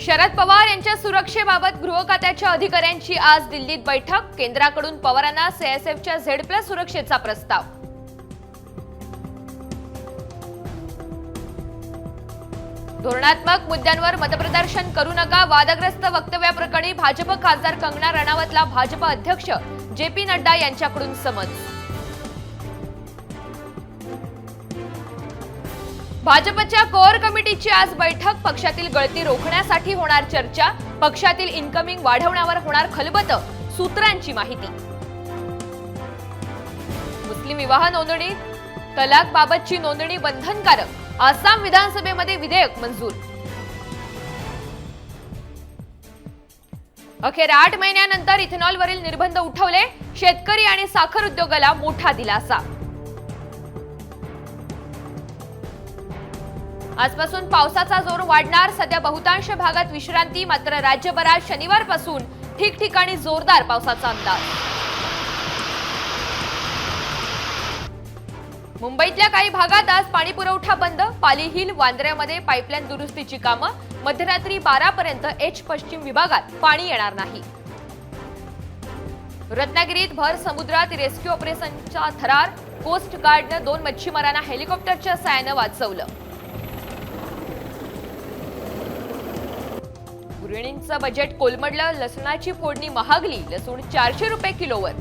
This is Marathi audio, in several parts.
शरद पवार यांच्या सुरक्षेबाबत गृह खात्याच्या अधिकाऱ्यांची आज दिल्लीत बैठक। केंद्राकडून पवारांना सीआयएसएफच्या झेड+ सुरक्षेचा प्रस्ताव। धोरणात्मक मुद्द्यांवर मतप्रदर्शन करू नका, वादग्रस्त वक्तव्याप्रकरणी भाजप खासदार कंगना रणावतला भाजप अध्यक्ष जे.पी. नड्डा यांच्याकडून समन्स। भाजपच्या कोर कमिटीची आज बैठक। पक्षातील गळती रोखण्यासाठी होणार चर्चा। पक्षातील इनकमिंग वाढवण्यावर होणार खलबत, सूत्रांची माहिती। मुस्लिम विवाह नोंदणी तलाक बाबतची नोंदणी बंधनकारक। आसाम विधानसभेमध्ये विधेयक मंजूर। अखेर 8 महिन्यानंतर इथेनॉलवरील निर्बंध उठवले। शेतकरी आणि साखर उद्योगाला मोठा दिलासा। आजपासून पावसाचा जोर वाढणार। सध्या बहुतांश भागात विश्रांती, मात्र राज्यभरात शनिवारपासून ठिकठिकाणी जोरदार पावसाचा अंदाज। मुंबईतल्या काही भागात आज पाणी पुरवठा बंद। पाली हिल, वांद्र्यामध्ये पाईपलाईन दुरुस्तीची कामं। मध्यरात्री 12 पर्यंत एच पश्चिम विभागात पाणी येणार नाही। रत्नागिरीत भर समुद्रात रेस्क्यू ऑपरेशनचा थरार। कोस्ट गार्डनं 2 मच्छीमारांना हेलिकॉप्टरच्या साहाय्यानं वाचवलं। गृहिणींचं बजेट कोलमडलं। लसणाची फोडणी महागली। लसूण 400 रुपये किलोवर।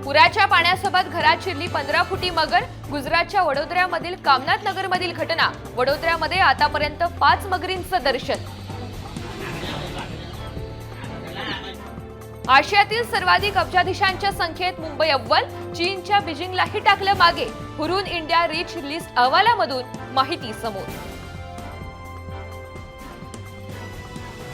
पुराच्या पाण्यासोबत घरात शिरली 15 फुटी मगर। गुजरातच्या वडोदऱ्यामधील कामनाथ नगरमधील घटना। वडोदऱ्यामध्ये आतापर्यंत 5 मगरींचं दर्शन। आशियातील सर्वाधिक अब्जाधीशांच्या संख्येत मुंबई अव्वल। चीनच्या बीजिंगलाही टाकलं मागे। हुरून इंडिया रिच लिस्ट अहवालामधून माहिती समोर।